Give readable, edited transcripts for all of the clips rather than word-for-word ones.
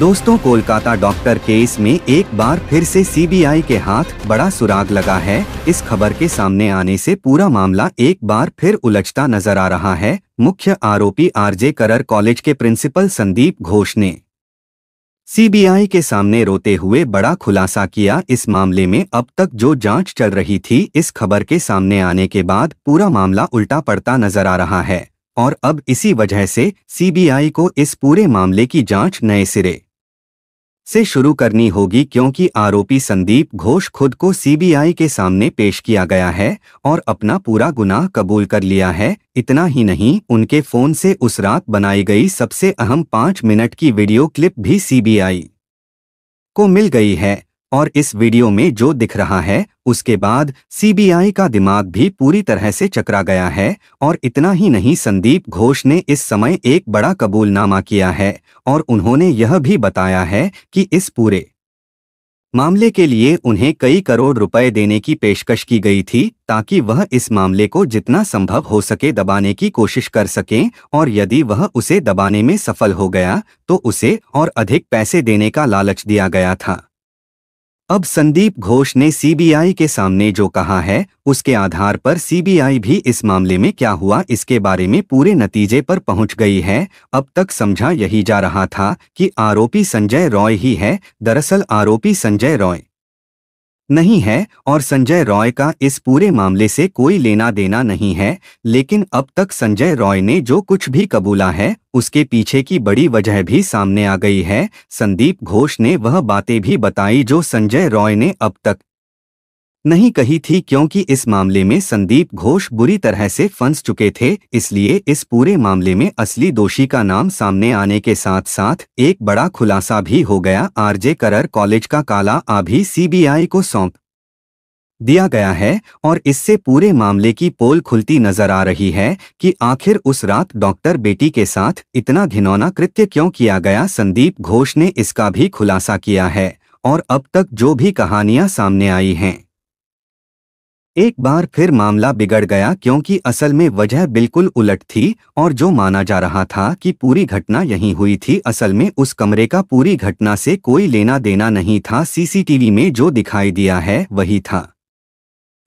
दोस्तों, Kolkata doctor case में एक बार फिर से सीबीआई के हाथ बड़ा सुराग लगा है। इस खबर के सामने आने से पूरा मामला एक बार फिर उलझता नजर आ रहा है। मुख्य आरोपी आरजे करर कॉलेज के प्रिंसिपल संदीप घोष ने सीबीआई के सामने रोते हुए बड़ा खुलासा किया। इस मामले में अब तक जो जांच चल रही थी, इस खबर के सामने आने के बाद पूरा मामला उल्टा पड़ता नजर आ रहा है और अब इसी वजह से सीबीआई को इस पूरे मामले की जांच नए सिरे से शुरू करनी होगी, क्योंकि आरोपी संदीप घोष खुद को सीबीआई के सामने पेश किया गया है और अपना पूरा गुनाह कबूल कर लिया है। इतना ही नहीं, उनके फोन से उस रात बनाई गई सबसे अहम 5 मिनट की वीडियो क्लिप भी सीबीआई को मिल गई है और इस वीडियो में जो दिख रहा है उसके बाद सीबीआई का दिमाग भी पूरी तरह से चकरा गया है। और इतना ही नहीं, संदीप घोष ने इस समय एक बड़ा कबूलनामा किया है और उन्होंने यह भी बताया है कि इस पूरे मामले के लिए उन्हें कई करोड़ रुपए देने की पेशकश की गई थी, ताकि वह इस मामले को जितना संभव हो सके दबाने की कोशिश कर सकें और यदि वह उसे दबाने में सफल हो गया तो उसे और अधिक पैसे देने का लालच दिया गया था। अब संदीप घोष ने सीबीआई के सामने जो कहा है उसके आधार पर सीबीआई भी इस मामले में क्या हुआ इसके बारे में पूरे नतीजे पर पहुंच गई है। अब तक समझा यही जा रहा था कि आरोपी संजय रॉय ही है, दरअसल आरोपी संजय रॉय नहीं है और संजय रॉय का इस पूरे मामले से कोई लेना देना नहीं है। लेकिन अब तक संजय रॉय ने जो कुछ भी कबूला है उसके पीछे की बड़ी वजह भी सामने आ गई है। संदीप घोष ने वह बातें भी बताई जो संजय रॉय ने अब तक नहीं कही थी, क्योंकि इस मामले में संदीप घोष बुरी तरह से फंस चुके थे। इसलिए इस पूरे मामले में असली दोषी का नाम सामने आने के साथ साथ एक बड़ा खुलासा भी हो गया। आरजे करर कॉलेज का काला अभी सीबीआई को सौंप दिया गया है और इससे पूरे मामले की पोल खुलती नजर आ रही है कि आखिर उस रात डॉक्टर बेटी के साथ इतना घिनौना कृत्य क्यों किया गया। संदीप घोष ने इसका भी खुलासा किया है और अब तक जो भी कहानियां सामने आई हैं, एक बार फिर मामला बिगड़ गया, क्योंकि असल में वजह बिल्कुल उलट थी और जो माना जा रहा था कि पूरी घटना यहीं हुई थी, असल में उस कमरे का पूरी घटना से कोई लेना देना नहीं था। सीसीटीवी में जो दिखाई दिया है वही था।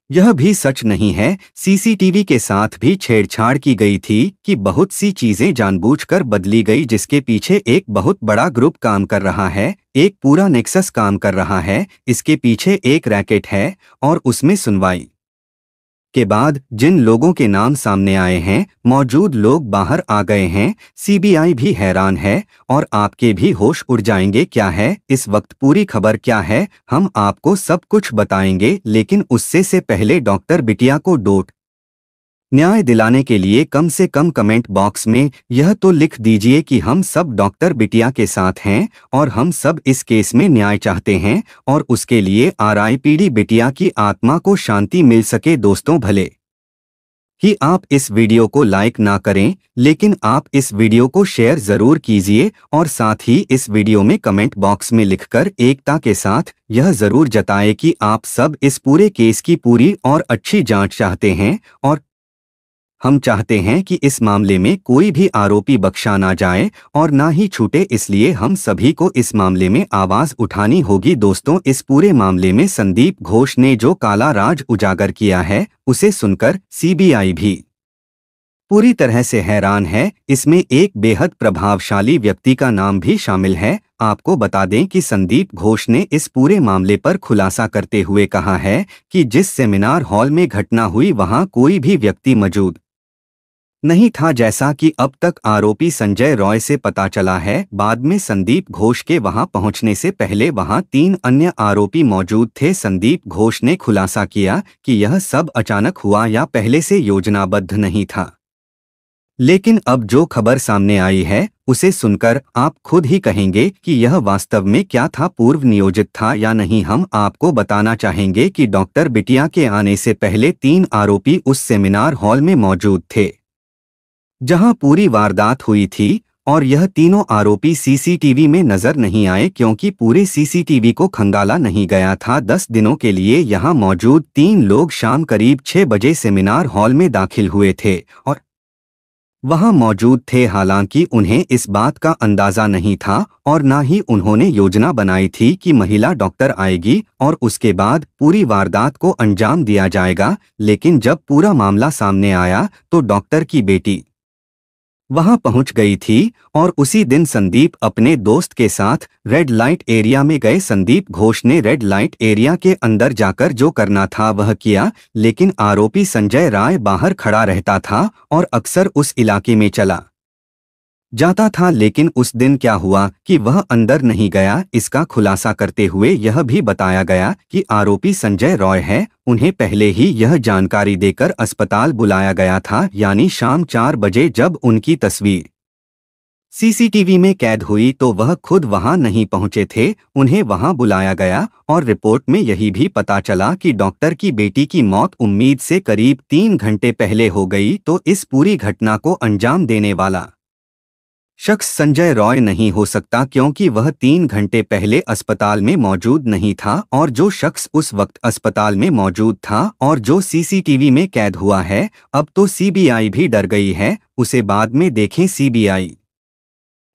यह भी सच नहीं है, सीसीटीवी के साथ भी छेड़छाड़ की गई थी कि बहुत सी चीजें जानबूझकर बदली गई, जिसके पीछे एक बहुत बड़ा ग्रुप काम कर रहा है, एक पूरा नेक्सस काम कर रहा है। इसके पीछे एक रैकेट है और उसमें सुनवाई के बाद जिन लोगों के नाम सामने आए हैं, मौजूद लोग बाहर आ गए हैं। सीबीआई भी हैरान है और आपके भी होश उड़ जाएंगे। क्या है इस वक्त पूरी खबर क्या है, हम आपको सब कुछ बताएंगे, लेकिन उससे से पहले डॉक्टर बिटिया को डोट न्याय दिलाने के लिए कम से कम कमेंट बॉक्स में यह तो लिख दीजिए कि हम सब डॉक्टर बिटिया के साथ हैं और हम सब इस केस में न्याय चाहते हैं और उसके लिए आरआईपीडी बिटिया की आत्मा को शांति मिल सके। दोस्तों, भले ही आप इस वीडियो को लाइक ना करें, लेकिन आप इस वीडियो को शेयर जरूर कीजिए और साथ ही इस वीडियो में कमेंट बॉक्स में लिखकर एकता के साथ यह जरूर जताएं कि आप सब इस पूरे केस की पूरी और अच्छी जांच चाहते हैं और हम चाहते हैं कि इस मामले में कोई भी आरोपी बख्शा ना जाए और ना ही छूटे। इसलिए हम सभी को इस मामले में आवाज उठानी होगी। दोस्तों, इस पूरे मामले में संदीप घोष ने जो काला राज उजागर किया है उसे सुनकर सीबीआई भी पूरी तरह से हैरान है। इसमें एक बेहद प्रभावशाली व्यक्ति का नाम भी शामिल है। आपको बता दें कि संदीप घोष ने इस पूरे मामले पर खुलासा करते हुए कहा है कि जिस सेमिनार हॉल में घटना हुई वहां कोई भी व्यक्ति मौजूद नहीं था, जैसा कि अब तक आरोपी संजय रॉय से पता चला है। बाद में संदीप घोष के वहां पहुंचने से पहले वहां 3 अन्य आरोपी मौजूद थे। संदीप घोष ने खुलासा किया कि यह सब अचानक हुआ या पहले से योजनाबद्ध नहीं था। लेकिन अब जो खबर सामने आई है उसे सुनकर आप खुद ही कहेंगे कि यह वास्तव में क्या था, पूर्व नियोजित था या नहीं। हम आपको बताना चाहेंगे कि डॉक्टर बिटिया के आने से पहले 3 आरोपी उस सेमिनार हॉल में मौजूद थे जहां पूरी वारदात हुई थी और यह तीनों आरोपी सीसीटीवी में नजर नहीं आए, क्योंकि पूरे सीसीटीवी को खंगाला नहीं गया था। 10 दिनों के लिए यहां मौजूद 3 लोग शाम करीब 6 बजे सेमिनार हॉल में दाखिल हुए थे और वहां मौजूद थे। हालांकि उन्हें इस बात का अंदाजा नहीं था और ना ही उन्होंने योजना बनाई थी कि महिला डॉक्टर आएगी और उसके बाद पूरी वारदात को अंजाम दिया जाएगा। लेकिन जब पूरा मामला सामने आया तो डॉक्टर की बेटी वहां पहुंच गई थी और उसी दिन संदीप अपने दोस्त के साथ रेड लाइट एरिया में गए। संदीप घोष ने रेड लाइट एरिया के अंदर जाकर जो करना था वह किया, लेकिन आरोपी संजय राय बाहर खड़ा रहता था और अक्सर उस इलाके में चला जाता था। लेकिन उस दिन क्या हुआ कि वह अंदर नहीं गया, इसका खुलासा करते हुए यह भी बताया गया कि आरोपी संजय रॉय है। उन्हें पहले ही यह जानकारी देकर अस्पताल बुलाया गया था, यानी शाम 4 बजे जब उनकी तस्वीर सीसीटीवी में कैद हुई तो वह खुद वहां नहीं पहुंचे थे। उन्हें वहां बुलाया गया और रिपोर्ट में यही भी पता चला कि डॉक्टर की बेटी की मौत उम्मीद से करीब 3 घंटे पहले हो गई। तो इस पूरी घटना को अंजाम देने वाला शख्स संजय रॉय नहीं हो सकता, क्योंकि वह 3 घंटे पहले अस्पताल में मौजूद नहीं था और जो शख्स उस वक्त अस्पताल में मौजूद था और जो सीसीटीवी में कैद हुआ है, अब तो सीबीआई भी डर गई है। उसे बाद में देखें। सीबीआई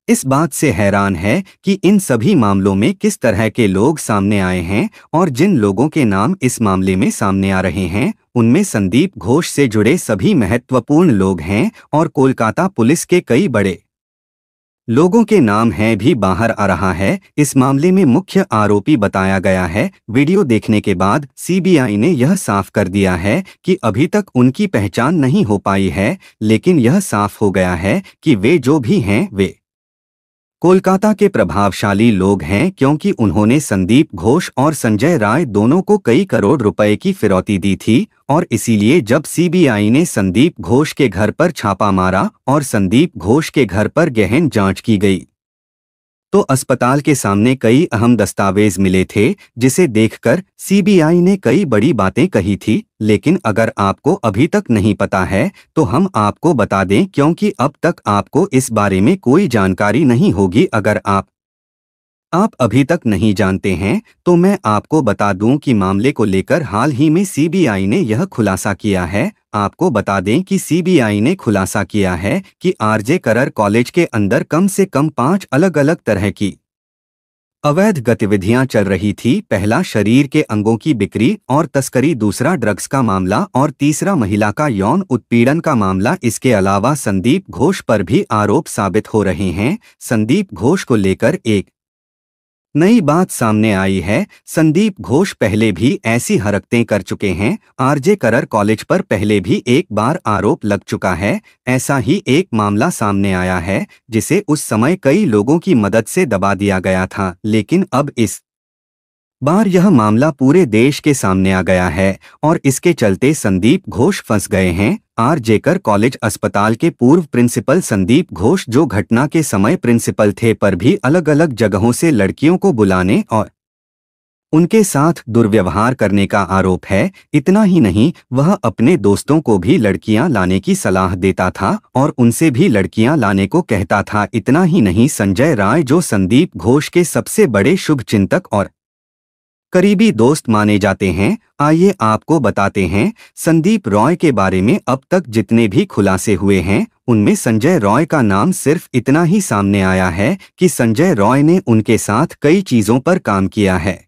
इस बात से हैरान है कि इन सभी मामलों में किस तरह के लोग सामने आए हैं और जिन लोगों के नाम इस मामले में सामने आ रहे हैं उनमें संदीप घोष से जुड़े सभी महत्वपूर्ण लोग हैं और कोलकाता पुलिस के कई बड़े लोगों के नाम हैं भी बाहर आ रहा है। इस मामले में मुख्य आरोपी बताया गया है। वीडियो देखने के बाद सीबीआई ने यह साफ कर दिया है कि अभी तक उनकी पहचान नहीं हो पाई है, लेकिन यह साफ हो गया है कि वे जो भी हैं वे कोलकाता के प्रभावशाली लोग हैं, क्योंकि उन्होंने संदीप घोष और संजय राय दोनों को कई करोड़ रुपए की फिरौती दी थी। और इसीलिए जब सीबीआई ने संदीप घोष के घर पर छापा मारा और संदीप घोष के घर पर गहन जांच की गई तो अस्पताल के सामने कई अहम दस्तावेज मिले थे, जिसे देखकर सीबीआई ने कई बड़ी बातें कही थी। लेकिन अगर आपको अभी तक नहीं पता है तो हम आपको बता दें, क्योंकि अब तक आपको इस बारे में कोई जानकारी नहीं होगी। अगर आप अभी तक नहीं जानते हैं तो मैं आपको बता दूं कि मामले को लेकर हाल ही में सीबीआई ने यह खुलासा किया है। आपको बता दें कि सीबीआई ने खुलासा किया है कि आरजे करर कॉलेज के अंदर कम से कम 5 अलग अलग तरह की अवैध गतिविधियां चल रही थी। पहला शरीर के अंगों की बिक्री और तस्करी, दूसरा ड्रग्स का मामला और तीसरा महिला का यौन उत्पीड़न का मामला। इसके अलावा संदीप घोष पर भी आरोप साबित हो रहे हैं। संदीप घोष को लेकर एक नई बात सामने आई है। संदीप घोष पहले भी ऐसी हरकतें कर चुके हैं। आरजे करर कॉलेज पर पहले भी एक बार आरोप लग चुका है। ऐसा ही एक मामला सामने आया है जिसे उस समय कई लोगों की मदद से दबा दिया गया था, लेकिन अब इस बार यह मामला पूरे देश के सामने आ गया है और इसके चलते संदीप घोष फंस गए हैं। आरजे करर कॉलेज अस्पताल के पूर्व प्रिंसिपल संदीप घोष, जो घटना के समय प्रिंसिपल थे, पर भी अलग अलग जगहों से लड़कियों को बुलाने और उनके साथ दुर्व्यवहार करने का आरोप है। इतना ही नहीं, वह अपने दोस्तों को भी लड़कियां लाने की सलाह देता था और उनसे भी लड़कियां लाने को कहता था। इतना ही नहीं, संजय राय, जो संदीप घोष के सबसे बड़े शुभचिंतक और करीबी दोस्त माने जाते हैं, आइए आपको बताते हैं संदीप रॉय के बारे में अब तक जितने भी खुलासे हुए हैं उनमें संजय रॉय का नाम सिर्फ इतना ही सामने आया है कि संजय रॉय ने उनके साथ कई चीजों पर काम किया है।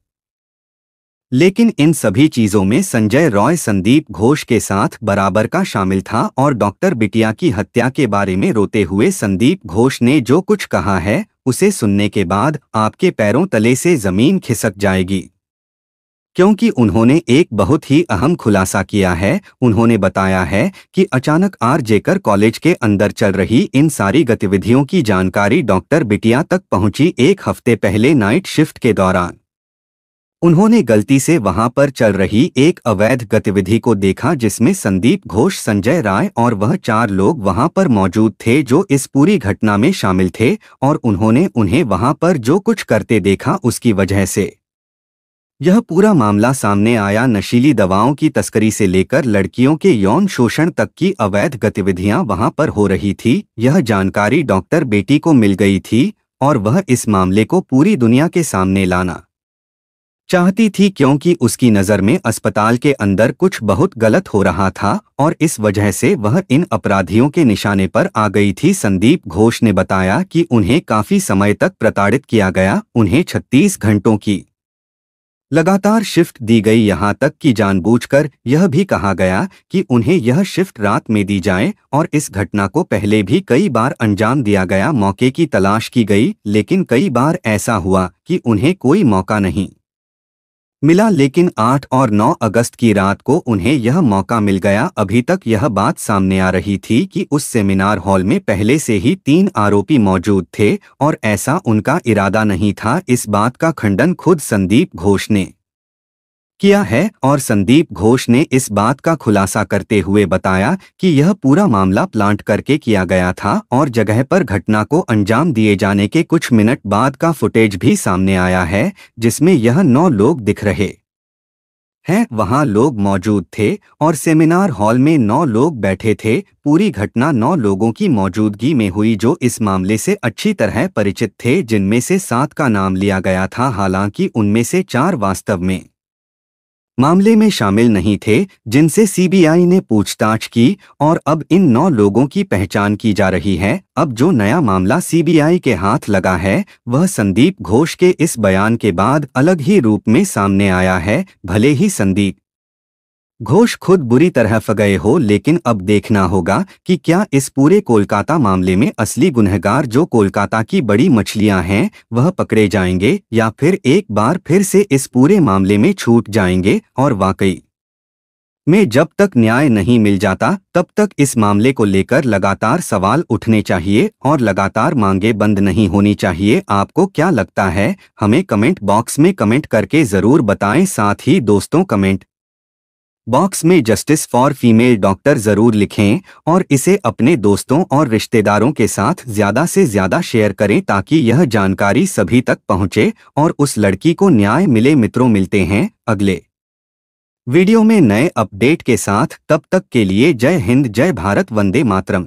लेकिन इन सभी चीजों में संजय रॉय संदीप घोष के साथ बराबर का शामिल था और डॉक्टर बिटिया की हत्या के बारे में रोते हुए संदीप घोष ने जो कुछ कहा है उसे सुनने के बाद आपके पैरों तले से जमीन खिसक जाएगी, क्योंकि उन्होंने एक बहुत ही अहम खुलासा किया है। उन्होंने बताया है कि अचानक आरजे करर कॉलेज के अंदर चल रही इन सारी गतिविधियों की जानकारी डॉक्टर बिटिया तक पहुंची 1 हफ्ते पहले नाइट शिफ्ट के दौरान। उन्होंने गलती से वहां पर चल रही एक अवैध गतिविधि को देखा जिसमें संदीप घोष, संजय राय और वह 4 लोग वहां पर मौजूद थे जो इस पूरी घटना में शामिल थे, और उन्होंने उन्हें वहां पर जो कुछ करते देखा उसकी वजह से यह पूरा मामला सामने आया। नशीली दवाओं की तस्करी से लेकर लड़कियों के यौन शोषण तक की अवैध गतिविधियां वहां पर हो रही थी। यह जानकारी डॉक्टर बेटी को मिल गई थी और वह इस मामले को पूरी दुनिया के सामने लाना चाहती थी क्योंकि उसकी नज़र में अस्पताल के अंदर कुछ बहुत गलत हो रहा था और इस वजह से वह इन अपराधियों के निशाने पर आ गई थी। संदीप घोष ने बताया कि उन्हें काफी समय तक प्रताड़ित किया गया। उन्हें 36 घंटों की लगातार शिफ्ट दी गई, यहाँ तक कि जानबूझकर यह भी कहा गया कि उन्हें यह शिफ्ट रात में दी जाए और इस घटना को पहले भी कई बार अंजाम दिया गया। मौके की तलाश की गई, लेकिन कई बार ऐसा हुआ कि उन्हें कोई मौका नहीं मिला, लेकिन 8 और 9 अगस्त की रात को उन्हें यह मौका मिल गया। अभी तक यह बात सामने आ रही थी कि उस सेमिनार हॉल में पहले से ही 3 आरोपी मौजूद थे और ऐसा उनका इरादा नहीं था। इस बात का खंडन खुद संदीप घोष ने किया है और संदीप घोष ने इस बात का खुलासा करते हुए बताया कि यह पूरा मामला प्लांट करके किया गया था और जगह पर घटना को अंजाम दिए जाने के कुछ मिनट बाद का फुटेज भी सामने आया है, जिसमें यह 9 लोग दिख रहे हैं। वहां लोग मौजूद थे और सेमिनार हॉल में 9 लोग बैठे थे। पूरी घटना 9 लोगों की मौजूदगी में हुई जो इस मामले से अच्छी तरह परिचित थे, जिनमें से 7 का नाम लिया गया था। हालांकि उनमें से 4 वास्तव में मामले में शामिल नहीं थे, जिनसे सीबीआई ने पूछताछ की और अब इन 9 लोगों की पहचान की जा रही है। अब जो नया मामला सीबीआई के हाथ लगा है वह संदीप घोष के इस बयान के बाद अलग ही रूप में सामने आया है। भले ही संदीप घोष खुद बुरी तरह फंस गए हो, लेकिन अब देखना होगा कि क्या इस पूरे कोलकाता मामले में असली गुनहगार जो कोलकाता की बड़ी मछलियां हैं वह पकड़े जाएंगे या फिर एक बार फिर से इस पूरे मामले में छूट जाएंगे। और वाकई में जब तक न्याय नहीं मिल जाता तब तक इस मामले को लेकर लगातार सवाल उठने चाहिए और लगातार मांगे बंद नहीं होनी चाहिए। आपको क्या लगता है, हमें कमेंट बॉक्स में कमेंट करके ज़रूर बताएं। साथ ही दोस्तों, कमेंट बॉक्स में जस्टिस फॉर फीमेल डॉक्टर जरूर लिखें और इसे अपने दोस्तों और रिश्तेदारों के साथ ज्यादा से ज्यादा शेयर करें ताकि यह जानकारी सभी तक पहुंचे और उस लड़की को न्याय मिले। मित्रों, मिलते हैं अगले वीडियो में नए अपडेट के साथ। तब तक के लिए जय हिंद, जय भारत, वंदे मातरम।